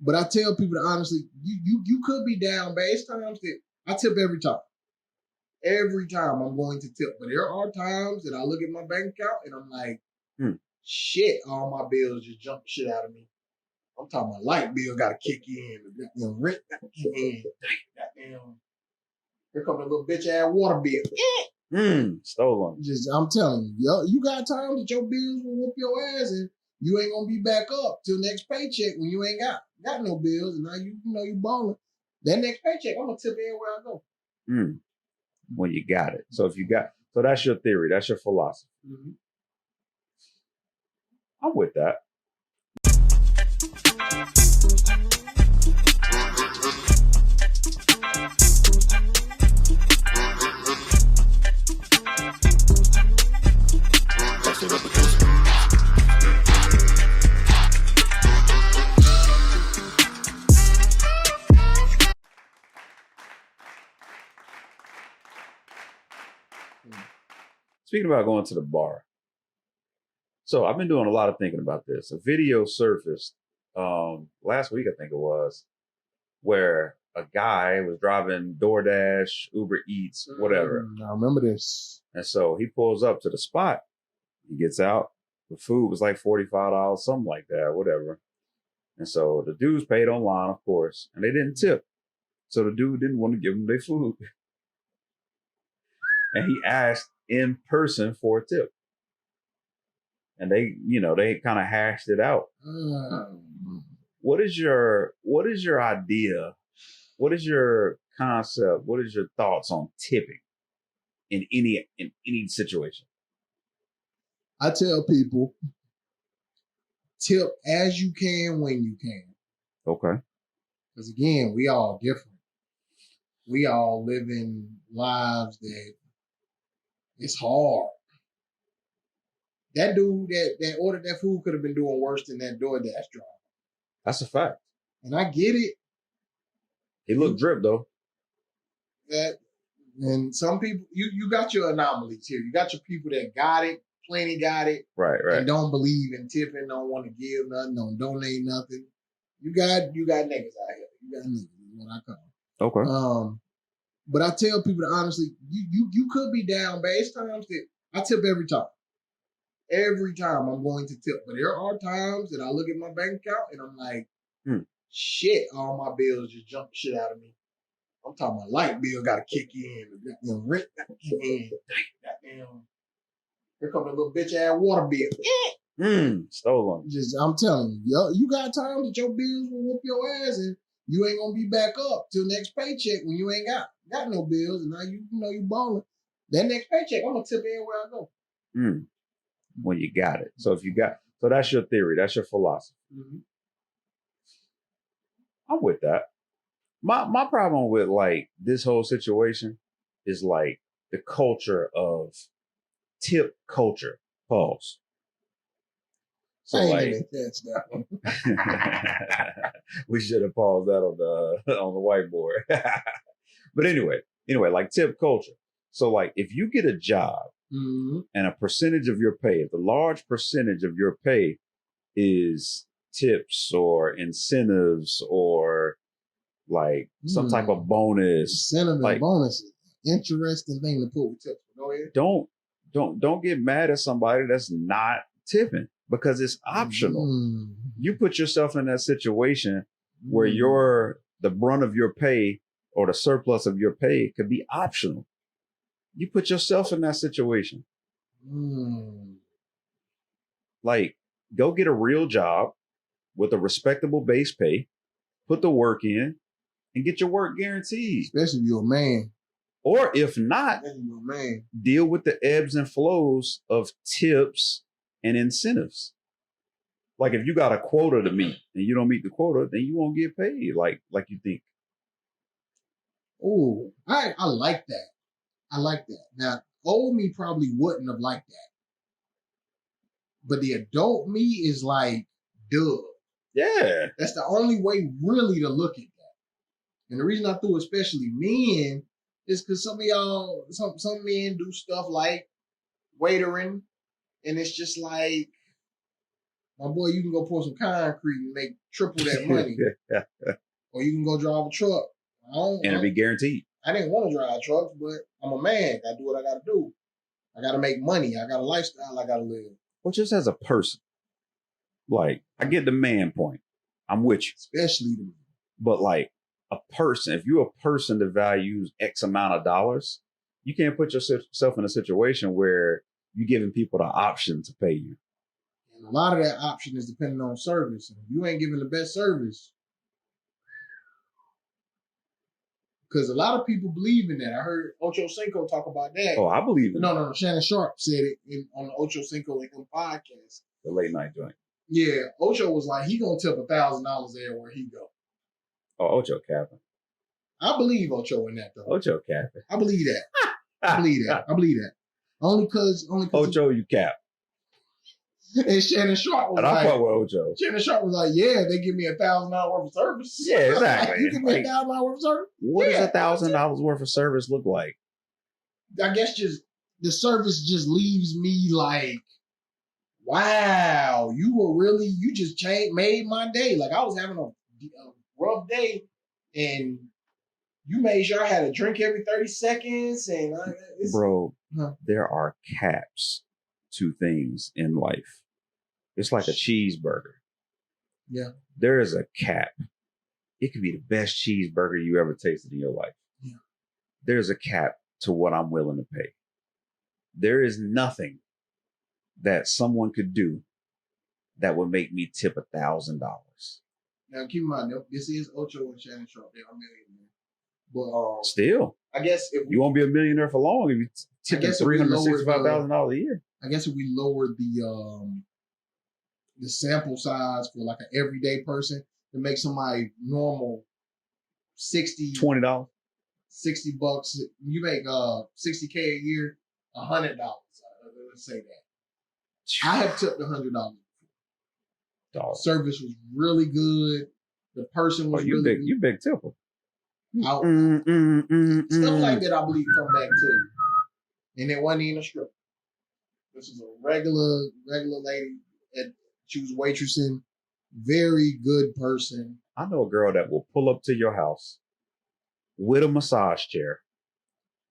But I tell people that honestly, you could be down bad. It's times that I tip every time. Every time I'm going to tip. But there are times that I look at my bank account and I'm like, shit, all my bills just jump shit out of me. I'm talking about light bill got to kick in. Rent got to kick in. Goddamn. Here comes a little bitch ass water bill. Stolen. I'm telling you, you got times that your bills will whoop your ass and you ain't gonna be back up till next paycheck when you ain't got no bills and now you balling. That next paycheck, I'm gonna tip everywhere I go. When you got it. So so that's your theory. That's your philosophy. Mm-hmm. I'm with that. Speaking about going to the bar. So I've been doing a lot of thinking about this. A video surfaced last week, I think it was, where a guy was driving DoorDash, Uber Eats, whatever. I remember this. And so he pulls up to the spot. He gets out. The food was like $45, something like that, whatever. And so the dudes paid online, of course, and they didn't tip. So the dude didn't want to give them their food. And he asked in person for a tip. And they kind of hashed it out. What is your idea? What is your concept? What is your thoughts on tipping in any situation? I tell people, tip as you can when you can. Okay. Because again, we all different. We all living lives that it's hard. That dude that ordered that food could have been doing worse than that DoorDash driver. That's a fact. And I get it. He looked dripped though. And some people, you got your anomalies here. You got your people that got it, plenty got it. Right. And don't believe in tipping, don't want to give nothing, don't donate nothing. You got niggas out here. You got niggas, is what I call them. Okay. But I tell people that honestly, you could be down bad. It's times that I tip every time. Every time I'm going to tip. But there are times that I look at my bank account and I'm like, shit, all my bills just jump shit out of me. I'm talking about light bill got to kick in. Rent got to kick in. Goddamn. Here comes a little bitch ass water bill. Stolen. I'm telling you, you got times that your bills will whoop your ass and you ain't gonna be back up till next paycheck when you ain't got no bills and now you balling. That next paycheck, I'm gonna tip everywhere I go. When you got it. So that's your theory. That's your philosophy. Mm-hmm. I'm with that. My problem with like this whole situation is like the culture of tip culture. Pause. So like that's that one. We should have paused that on the whiteboard. But anyway, like tip culture. So like if you get a job and a percentage of your pay, if the large percentage of your pay is tips or incentives or like some type of bonus. Incentive and bonuses. Interesting thing to put with tips. Go ahead. Don't get mad at somebody that's not tipping because it's optional. You put yourself in that situation where the brunt of your pay or the surplus of your pay could be optional. You put yourself in that situation. Like, go get a real job with a respectable base pay, put the work in, and get your work guaranteed. Especially if you're a man. Or if not, deal with the ebbs and flows of tips and incentives. Like if you got a quota to meet and you don't meet the quota, then you won't get paid like you think. Oh, I like that. I like that. Now, old me probably wouldn't have liked that. But the adult me is like, duh. Yeah. That's the only way really to look at that. And the reason I threw especially men is because some of y'all, some men do stuff like waitering. And it's just like, My boy, you can go pour some concrete and make triple that money. Or you can go drive a truck. And it'll be guaranteed. I didn't want to drive trucks, but I'm a man. I do what I got to do. I got to make money. I got a lifestyle I got to live. Well, just as a person, like, I get the man point. I'm with you. Especially the man. But like a person, if you're a person that values X amount of dollars, you can't put yourself in a situation where you're giving people the option to pay you. And a lot of that option is depending on service. And if you ain't giving the best service, because a lot of people believe in that. I heard Ocho Cinco talk about that. Oh, I believe in No. Shannon Sharp said it on the Ocho Cinco podcast. The late night joint. Yeah, Ocho was like, he gonna tip $1,000 everywhere he go. Oh, Ocho capping. I believe Ocho in that though. Ocho capping. I believe that. I believe that. Only cause Ocho, you cap. And Shannon Sharp was and like, I fuck with Ocho. Shannon Sharp was like, yeah, they give me $1,000 worth of service. Yeah, exactly. Like, you give me $1,000 worth of service. What does $1,000 worth of service look like? I guess just the service just leaves me like, wow, you just made my day. Like I was having a rough day, and you made sure I had a drink every 30 seconds. And bro, there are caps to things in life. It's like a cheeseburger. Yeah. There is a cap. It could be the best cheeseburger you ever tasted in your life. Yeah. There's a cap to what I'm willing to pay. There is nothing that someone could do that would make me tip $1,000. Now keep in mind, this is Ocho and Shannon Sharp. They are millionaires. But still, I guess if you won't be a millionaire for long if you tip $365,000 a year. I guess if we lowered the sample size for like an everyday person to make somebody normal $20, $60. You make $60K a year, $100. Let's say that. I have tipped $100. Service was really good. The person was really big. Good. You big tipper. Stuff like that, I believe, come back to you. And it wasn't even a stripper. This is a regular lady. She was waitressing. Very good person. I know a girl that will pull up to your house with a massage chair,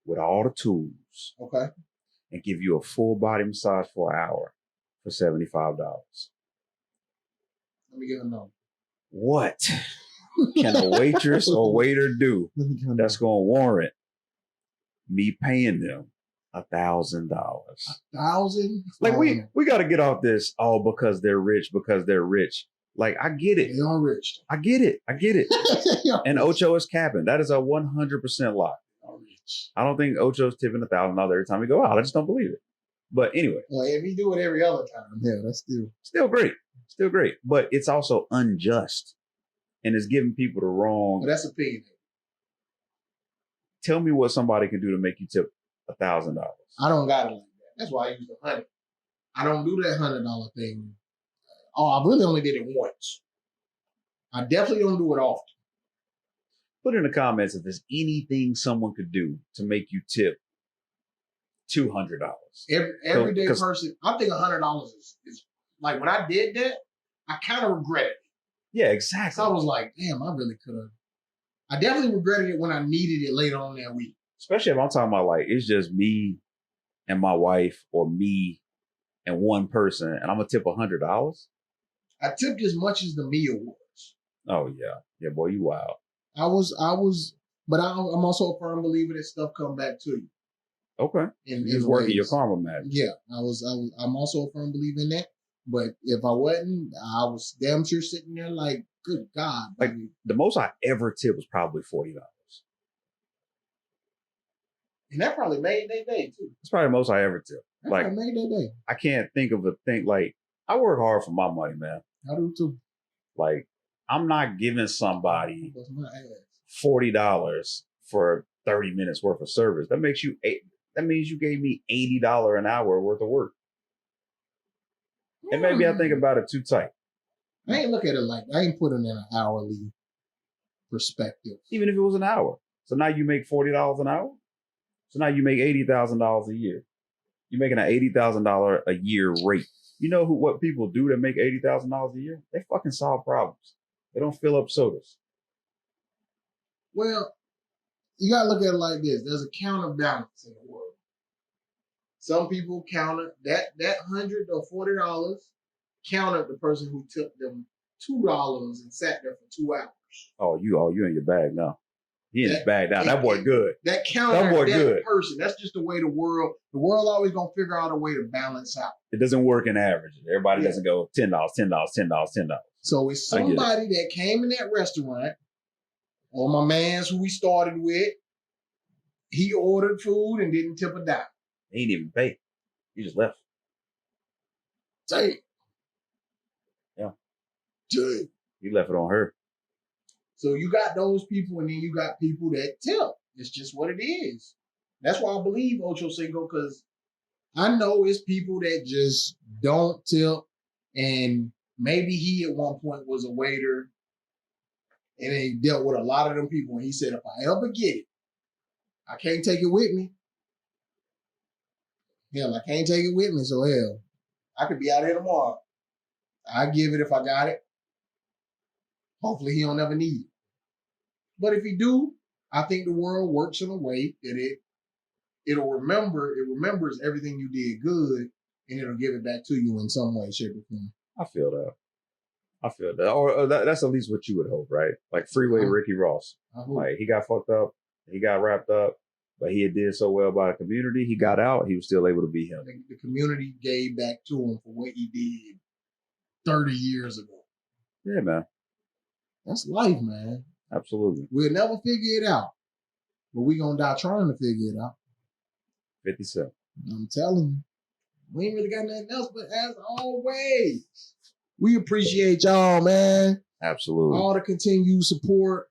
with all the tools. Okay. And give you a full body massage for an hour for $75. Let me get a number. What can a waitress or waiter do that's going to warrant me paying them $1,000? $1,000? Like we got to get off this. Oh, because they're rich. Like I get it. They are rich. I get it. And Ocho is capping. That is a 100% lie. I don't think Ocho's tipping $1,000 every time we go out. I just don't believe it. But anyway. Well, if you do it every other time, yeah, that's still great. Still great. But it's also unjust. And it's giving people the wrong. But that's opinion. Tell me what somebody can do to make you tip $1,000. I don't got it like that. That's why I use the $100. I don't do that $100 thing. Oh, I really only did it once. I definitely don't do it often. Put in the comments if there's anything someone could do to make you tip $200. Everyday person, I think $100 is like when I did that, I kind of regretted it. Yeah, exactly. So I was like, damn, I really could have. I definitely regretted it when I needed it later on that week. Especially if I'm talking about like it's just me and my wife or me and one person, and I'm gonna tip $100. I tipped as much as the meal was. Oh yeah, boy, you wild. I was, but I'm also a firm believer that stuff come back to you. Okay. It's working your karma magic. Yeah, I'm also a firm believer in that. But if I wasn't, I was damn sure sitting there like, good God. Like the most I ever tipped was probably $40. And that probably made their day too. It's probably the most I ever tipped. That like made their day. I can't think of a thing like I work hard for my money, man. I do too. Like I'm not giving somebody $40 for 30 minutes worth of service. That means you gave me $80 an hour worth of work. And maybe I think about it too tight. I ain't look at it like I ain't putting in an hourly perspective. Even if it was an hour. So now you make $40 an hour. So now you make $80,000 a year. You're making an $80,000 a year rate. You know what people do that make $80,000 a year? They fucking solve problems. They don't fill up sodas. Well, you gotta look at it like this. There's a counterbalance in the world. Some people counter that $100 or $40 countered the person who took them $2 and sat there for 2 hours. Oh, you in your bag now. He in his bag now. That boy good. That countered that person. That's just the way the world always gonna figure out a way to balance out. It doesn't work in averages. Everybody doesn't go $10, $10, $10, $10. So it's somebody that came in that restaurant, or my man's who we started with, he ordered food and didn't tip a dime. He didn't even pay. He just left. Say. Yeah. Dang. He left it on her. So you got those people, and then you got people that tip. It's just what it is. That's why I believe Ocho Cinco, because I know it's people that just don't tip, and maybe he at one point was a waiter, and he dealt with a lot of them people, and he said, if I ever get it, I can't take it with me. Hell, I can't take it with me, so hell, I could be out here tomorrow. I give it if I got it. Hopefully he don't ever need it. But if he do, I think the world works in a way that it remembers everything you did good, and it'll give it back to you in some way, shape, or form. I feel that. Or that's at least what you would hope, right? Like Freeway Ricky Ross. Like he got fucked up, he got wrapped up, but he did so well by the community. He got out, he was still able to be him. The community gave back to him for what he did 30 years ago. Yeah, man. That's life, man. Absolutely. We'll never figure it out, but we're going to die trying to figure it out. 50 Cent. I'm telling you. We ain't really got nothing else, but as always, we appreciate y'all, man. Absolutely. All the continued support.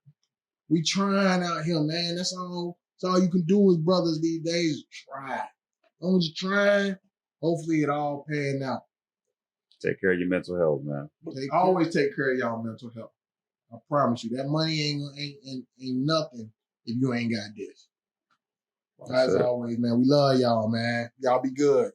We trying out here, man. That's all you can do as brothers these days. Try. As long as you're trying, hopefully it all paying out. Take care of your mental health, man. Always take care of y'all mental health. I promise you, that money ain't nothing if you ain't got this. As always, man, we love y'all, man. Y'all be good.